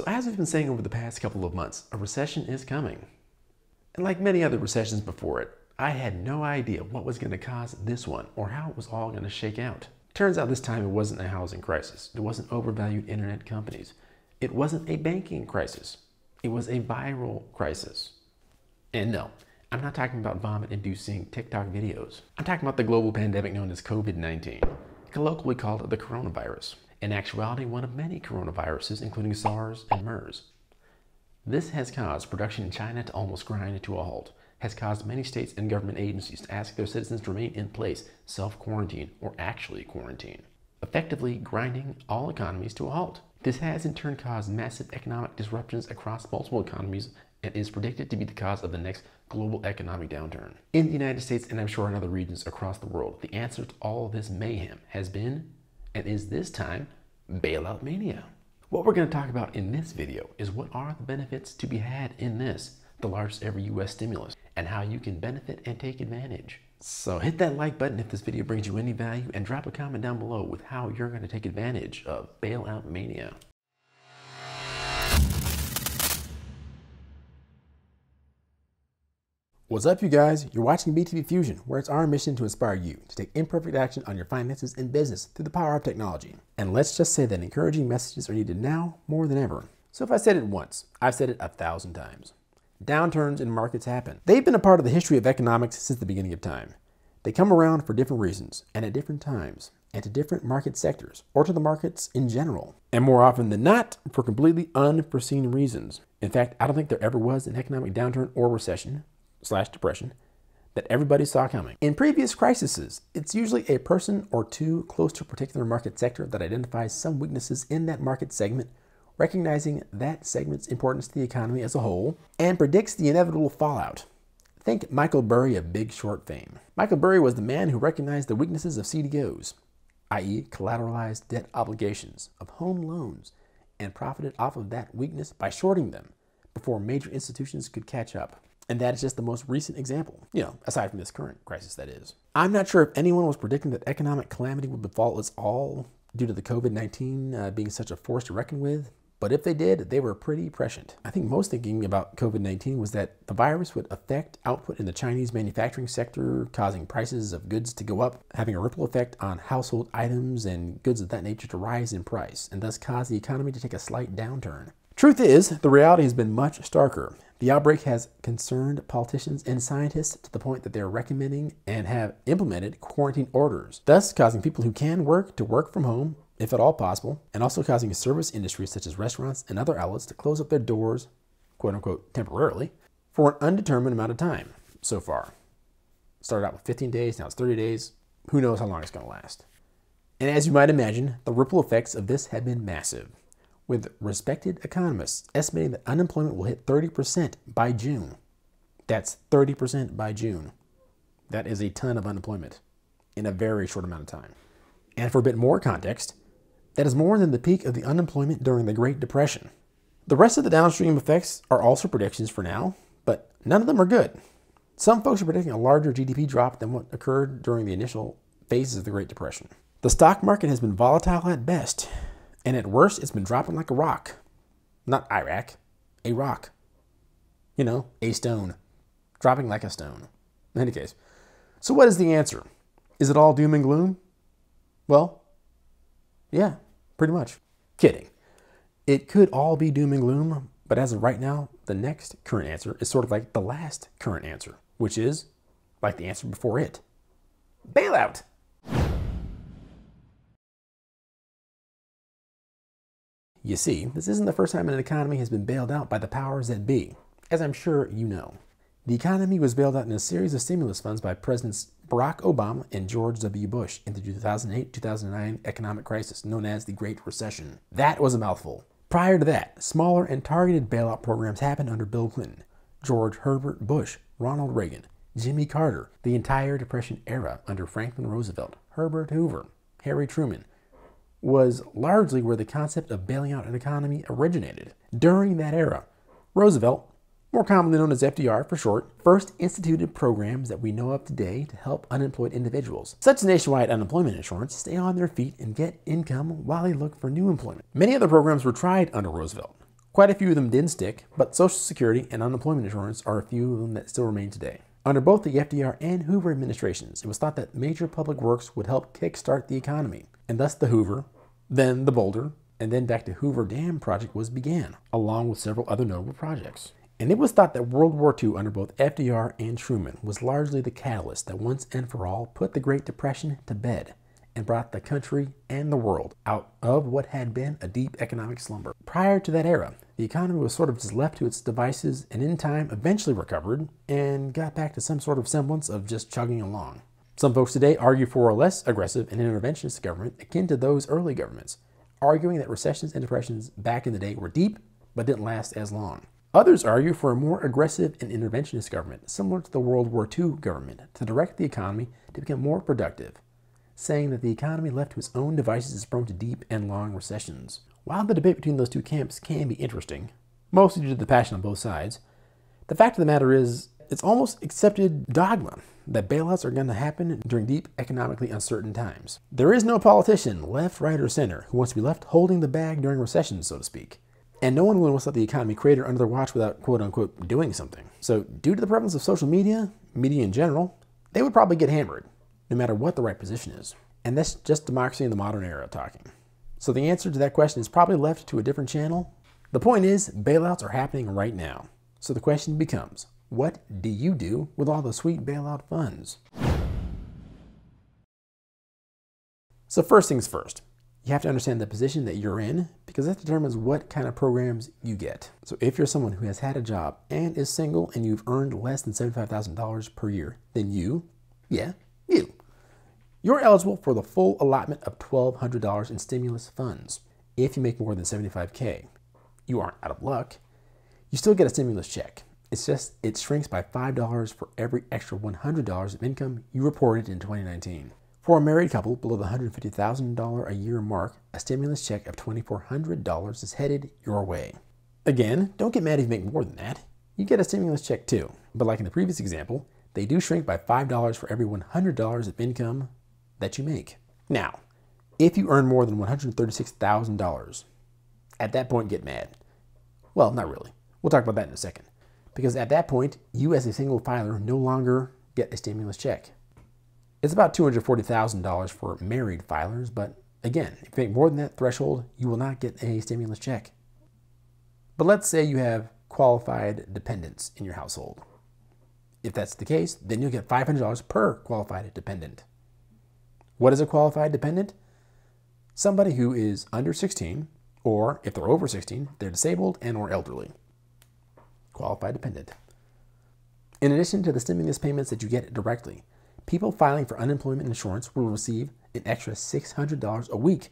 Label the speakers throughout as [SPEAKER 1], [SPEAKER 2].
[SPEAKER 1] So as we've been saying over the past couple of months, a recession is coming. And like many other recessions before it, I had no idea what was going to cause this one or how it was all going to shake out. Turns out this time it wasn't a housing crisis. It wasn't overvalued internet companies. It wasn't a banking crisis. It was a viral crisis. And no, I'm not talking about vomit-inducing TikTok videos. I'm talking about the global pandemic known as COVID-19, colloquially called the coronavirus. In actuality, one of many coronaviruses, including SARS and MERS. This has caused production in China to almost grind to a halt, has caused many states and government agencies to ask their citizens to remain in place, self-quarantine, or actually quarantine, effectively grinding all economies to a halt. This has in turn caused massive economic disruptions across multiple economies and is predicted to be the cause of the next global economic downturn. In the United States, and I'm sure in other regions across the world, the answer to all of this mayhem has been, and is this time, bailout mania. What we're going to talk about in this video is what are the benefits to be had in this, the largest ever US stimulus, and how you can benefit and take advantage. So hit that like button if this video brings you any value, and drop a comment down below with how you're going to take advantage of bailout mania. What's up, you guys? You're watching BTV Fusion, where it's our mission to inspire you to take imperfect action on your finances and business through the power of technology. And let's just say that encouraging messages are needed now more than ever. So if I said it once, I've said it 1,000 times. Downturns in markets happen. They've been a part of the history of economics since the beginning of time. They come around for different reasons and at different times and to different market sectors or to the markets in general. And more often than not, for completely unforeseen reasons. In fact, I don't think there ever was an economic downturn or recession / depression that everybody saw coming. In previous crises, it's usually a person or two close to a particular market sector that identifies some weaknesses in that market segment, recognizing that segment's importance to the economy as a whole, and predicts the inevitable fallout. Think Michael Burry of Big Short fame. Michael Burry was the man who recognized the weaknesses of CDOs, i.e. collateralized debt obligations of home loans, and profited off of that weakness by shorting them before major institutions could catch up. And that is just the most recent example, aside from this current crisis, that is. I'm not sure if anyone was predicting that economic calamity would befall us all due to the COVID-19 being such a force to reckon with, but if they did, they were pretty prescient. I think most thinking about COVID-19 was that the virus would affect output in the Chinese manufacturing sector, causing prices of goods to go up, having a ripple effect on household items and goods of that nature to rise in price, and thus cause the economy to take a slight downturn. Truth is, the reality has been much starker. The outbreak has concerned politicians and scientists to the point that they are recommending and have implemented quarantine orders, thus causing people who can work to work from home, if at all possible, and also causing service industries such as restaurants and other outlets to close up their doors, quote unquote, temporarily, for an undetermined amount of time so far. Started out with 15 days, now it's 30 days. Who knows how long it's going to last. And as you might imagine, the ripple effects of this have been massive, with respected economists estimating that unemployment will hit 30% by June. That's 30% by June. That is a ton of unemployment in a very short amount of time. And for a bit more context, that is more than the peak of the unemployment during the Great Depression. The rest of the downstream effects are also predictions for now, but none of them are good. Some folks are predicting a larger GDP drop than what occurred during the initial phases of the Great Depression. The stock market has been volatile at best, and at worst, it's been dropping like a rock. Not Iraq, a rock. A stone. Dropping like a stone. In any case, so what is the answer? Is it all doom and gloom? Well, yeah, pretty much. Kidding. It could all be doom and gloom, but as of right now, the next current answer is sort of like the last current answer, which is like the answer before it. Bailout! You see, this isn't the first time an economy has been bailed out by the powers that be, as I'm sure you know. The economy was bailed out in a series of stimulus funds by Presidents Barack Obama and George W. Bush in the 2008-2009 economic crisis known as the Great Recession. That was a mouthful. Prior to that, smaller and targeted bailout programs happened under Bill Clinton, George Herbert Bush, Ronald Reagan, Jimmy Carter, the entire Depression era under Franklin Roosevelt, Herbert Hoover, Harry Truman, was largely where the concept of bailing out an economy originated. During that era, Roosevelt, more commonly known as FDR for short, first instituted programs that we know of today to help unemployed individuals, such as nationwide unemployment insurance, stay on their feet and get income while they look for new employment. Many other programs were tried under Roosevelt, Quite a few of them didn't stick, but Social Security and unemployment insurance are a few of them that still remain today. Under both the FDR and Hoover administrations, it was thought that major public works would help kickstart the economy, and thus the Hoover, then the Boulder, and then back to Hoover Dam project began, along with several other notable projects. And it was thought that World War II under both FDR and Truman was largely the catalyst that once and for all put the Great Depression to bed and brought the country and the world out of what had been a deep economic slumber. Prior to that era, the economy was sort of just left to its devices and in time eventually recovered and got back to some sort of semblance of just chugging along. Some folks today argue for a less aggressive and interventionist government akin to those early governments, arguing that recessions and depressions back in the day were deep but didn't last as long. Others argue for a more aggressive and interventionist government, similar to the World War II government, to direct the economy to become more productive, saying that the economy left to its own devices is prone to deep and long recessions. While the debate between those two camps can be interesting, mostly due to the passion on both sides, the fact of the matter is it's almost accepted dogma that bailouts are going to happen during deep, economically uncertain times. There is no politician, left, right, or center, who wants to be left holding the bag during recessions, so to speak. And no one really wants to let the economy crater under their watch without quote-unquote doing something. So due to the prevalence of social media in general, they would probably get hammered, no matter what the right position is. And that's just democracy in the modern era talking. So the answer to that question is probably left to a different channel. The point is, bailouts are happening right now. So the question becomes, what do you do with all the sweet bailout funds? So first things first, you have to understand the position that you're in because that determines what kind of programs you get. So if you're someone who has had a job and is single and you've earned less than $75,000 per year, then you're eligible for the full allotment of $1,200 in stimulus funds. If you make more than $75K, you aren't out of luck. You still get a stimulus check. It's just, it shrinks by $5 for every extra $100 of income you reported in 2019. For a married couple below the $150,000 a year mark, a stimulus check of $2,400 is headed your way. Again, don't get mad if you make more than that. You get a stimulus check too. But like in the previous example, they do shrink by $5 for every $100 of income that you make. Now, if you earn more than $136,000, at that point get mad. Well, not really. We'll talk about that in a second. Because at that point, you as a single filer no longer get a stimulus check. It's about $240,000 for married filers, but again, if you make more than that threshold, you will not get a stimulus check. But let's say you have qualified dependents in your household. If that's the case, then you'll get $500 per qualified dependent. What is a qualified dependent? Somebody who is under 16, or if they're over 16, they're disabled and or elderly. Qualified dependent. In addition to the stimulus payments that you get directly, people filing for unemployment insurance will receive an extra $600 a week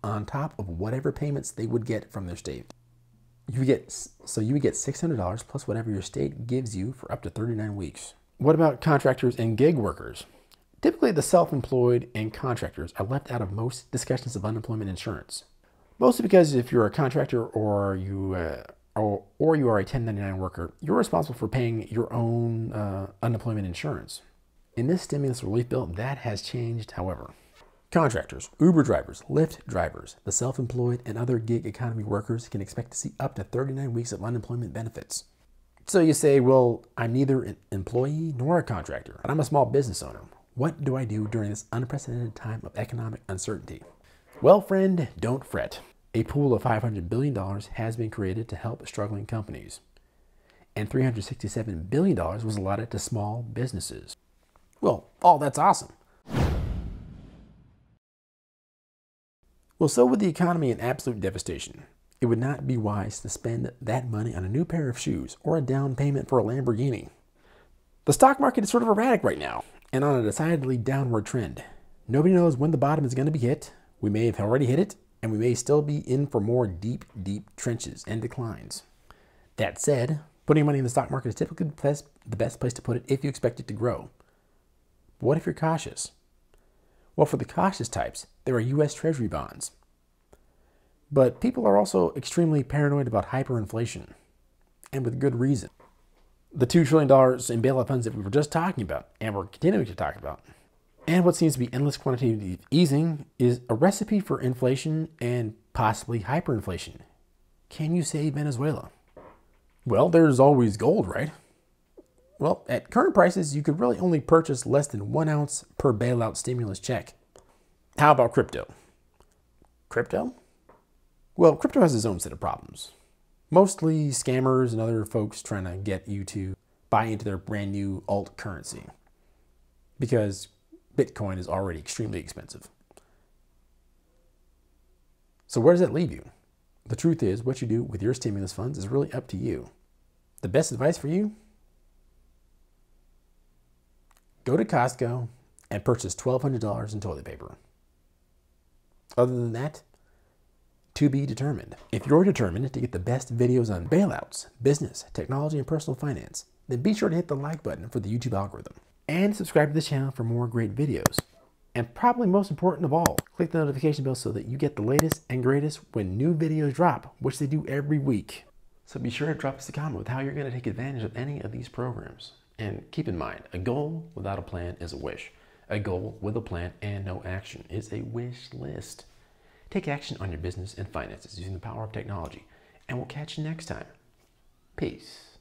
[SPEAKER 1] on top of whatever payments they would get from their state. You would get $600 plus whatever your state gives you for up to 39 weeks. What about contractors and gig workers? Typically, the self-employed and contractors are left out of most discussions of unemployment insurance. Mostly because if you're a contractor or you are a 1099 worker, you're responsible for paying your own unemployment insurance. In this stimulus relief bill, that has changed, however. Contractors, Uber drivers, Lyft drivers, the self-employed, and other gig economy workers can expect to see up to 39 weeks of unemployment benefits. So you say, well, I'm neither an employee nor a contractor, but I'm a small business owner. What do I do during this unprecedented time of economic uncertainty? Well, friend, don't fret. A pool of $500 billion has been created to help struggling companies, and $367 billion was allotted to small businesses. Well, that's awesome. Well, so with the economy in absolute devastation, it would not be wise to spend that money on a new pair of shoes or a down payment for a Lamborghini. The stock market is sort of erratic right now and on a decidedly downward trend. Nobody knows when the bottom is going to be hit. We may have already hit it, and we may still be in for more deep trenches and declines. That said, putting money in the stock market is typically the best place to put it if you expect it to grow. But what if you're cautious? Well, for the cautious types, there are U.S. Treasury bonds. But people are also extremely paranoid about hyperinflation, and with good reason. The $2 trillion in bailout funds that we were just talking about, and we're continuing to talk about, and what seems to be endless quantitative easing is a recipe for inflation and possibly hyperinflation. Can you save Venezuela? Well, there's always gold, right? Well, at current prices, you could really only purchase less than 1 ounce per bailout stimulus check. How about crypto? Crypto? Well, crypto has its own set of problems. Mostly scammers and other folks trying to get you to buy into their brand new alt currency, because Bitcoin is already extremely expensive. So where does that leave you? The truth is, what you do with your stimulus funds is really up to you. The best advice for you? Go to Costco and purchase $1,200 in toilet paper. Other than that, to be determined. If you're determined to get the best videos on bailouts, business, technology, and personal finance, then be sure to hit the like button for the YouTube algorithm. And subscribe to the channel for more great videos. And probably most important of all, click the notification bell so that you get the latest and greatest when new videos drop, which they do every week. So be sure to drop us a comment with how you're going to take advantage of any of these programs. And keep in mind, a goal without a plan is a wish. A goal with a plan and no action is a wish list. Take action on your business and finances using the power of technology. And we'll catch you next time. Peace.